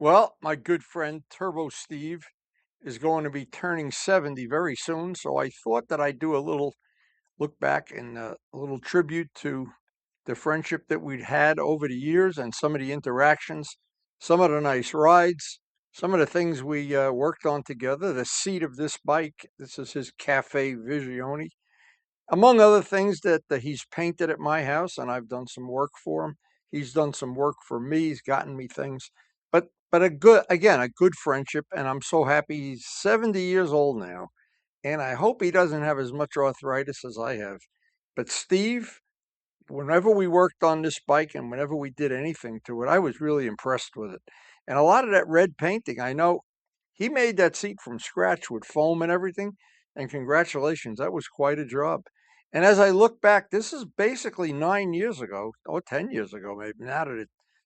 Well, my good friend Turbo Steve is going to be turning 70 very soon, so I thought that I'd do a little look back and a little tribute to the friendship that we'd had over the years and some of the interactions, some of the nice rides, some of the things we worked on together. The seat of this bike, this is his Cafe Visione, among other things that he's painted at my house, and I've done some work for him. He's done some work for me. He's gotten me things, but a good friendship, and I'm so happy he's 70 years old now, and I hope he doesn't have as much arthritis as I have. But Steve, whenever we worked on this bike and whenever we did anything to it, I was really impressed with it. And a lot of that red painting, I know he made that seat from scratch with foam and everything. And congratulations, that was quite a job. And as I look back, this is basically 9 years ago, or 10 years ago, maybe. Now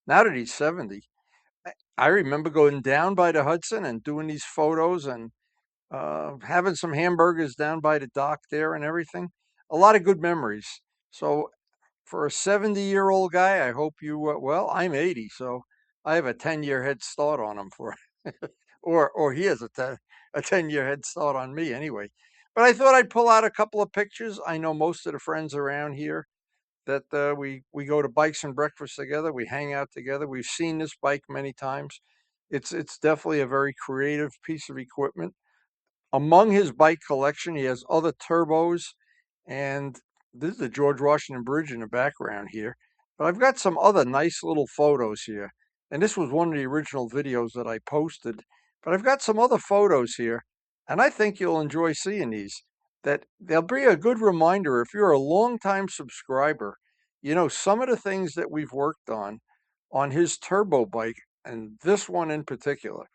that he's 70, I remember going down by the Hudson and doing these photos and having some hamburgers down by the dock there and everything. A lot of good memories. So for a 70-year-old guy, I hope well, I'm 80, so I have a 10-year head start on him for, or he has a 10-year head start on me anyway. But I thought I'd pull out a couple of pictures. I know most of the friends around here that we go to bikes and breakfast together. We hang out together. We've seen this bike many times. It's definitely a very creative piece of equipment. Among his bike collection, he has other turbos, and this is the George Washington Bridge in the background here. But I've got some other nice little photos here. And this was one of the original videos that I posted. But I've got some other photos here, and I think you'll enjoy seeing these. That they'll be a good reminder if you're a longtime subscriber. You know, some of the things that we've worked on his turbo bike, and this one in particular.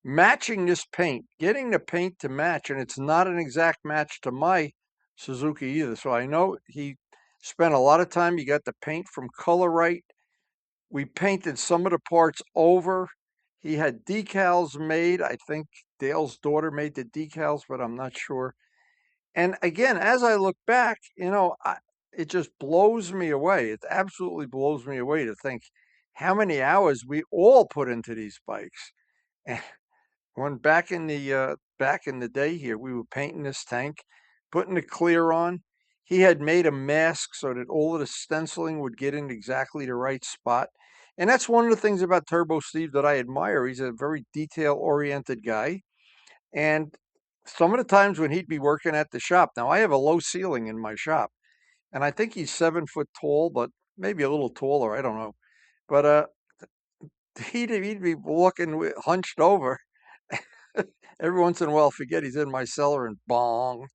Matching this paint, getting the paint to match, and it's not an exact match to my Suzuki either. So I know he spent a lot of time. He got the paint from Color Right. We painted some of the parts over. He had decals made. I think Dale's daughter made the decals, but I'm not sure. And again, as I look back, it just blows me away. It absolutely blows me away to think how many hours we all put into these bikes. When back in the day here, we were painting this tank, putting the clear on. He had made a mask so that all of the stenciling would get in exactly the right spot. And that's one of the things about Turbo Steve that I admire. He's a very detail-oriented guy. And some of the times when he'd be working at the shop, now I have a low ceiling in my shop, and I think he's 7 foot tall, but maybe a little taller, I don't know. But he'd be looking hunched over. Every once in a while, forget he's in my cellar and bong.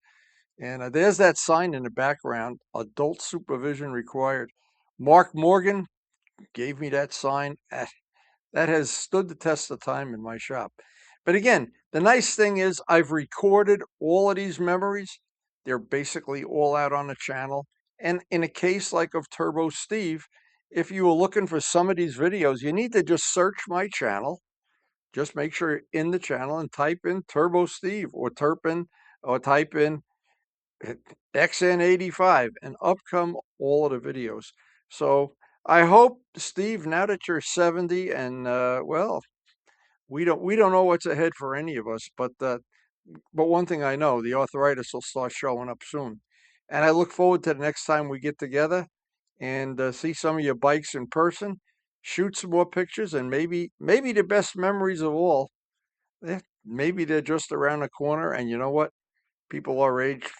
And there's that sign in the background, adult supervision required. Mark Morgan gave me that sign. That has stood the test of time in my shop. But again, the nice thing is I've recorded all of these memories. They're basically all out on the channel. And in a case like of Turbo Steve, if you were looking for some of these videos, you need to just search my channel. Just make sure you're in the channel and type in Turbo Steve or type in XN85 and up come all of the videos. So I hope, Steve, now that you're 70 and well, we don't know what's ahead for any of us, but one thing I know, the arthritis will start showing up soon. And I look forward to the next time we get together and see some of your bikes in person, shoot some more pictures, and maybe the best memories of all, maybe they're just around the corner. And you know what? People our age,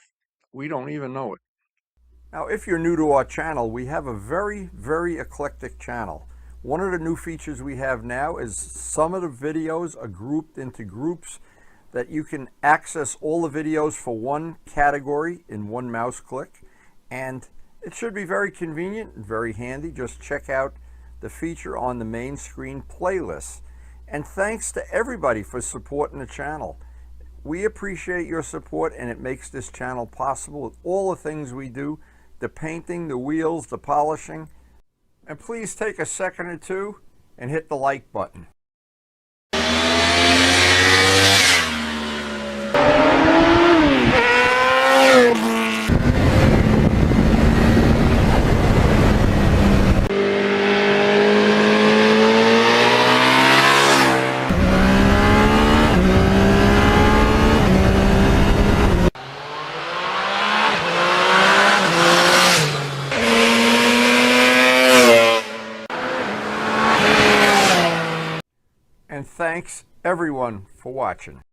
we don't even know it. Now, if you're new to our channel, we have a very, very eclectic channel. One of the new features we have now is some of the videos are grouped into groups that you can access all the videos for one category in one mouse click. And it should be very convenient and very handy. Just check out the feature on the main screen playlist. And thanks to everybody for supporting the channel. We appreciate your support, and it makes this channel possible with all the things we do, the painting, the wheels, the polishing. And please take a second or two and hit the like button. and thanks everyone for watching.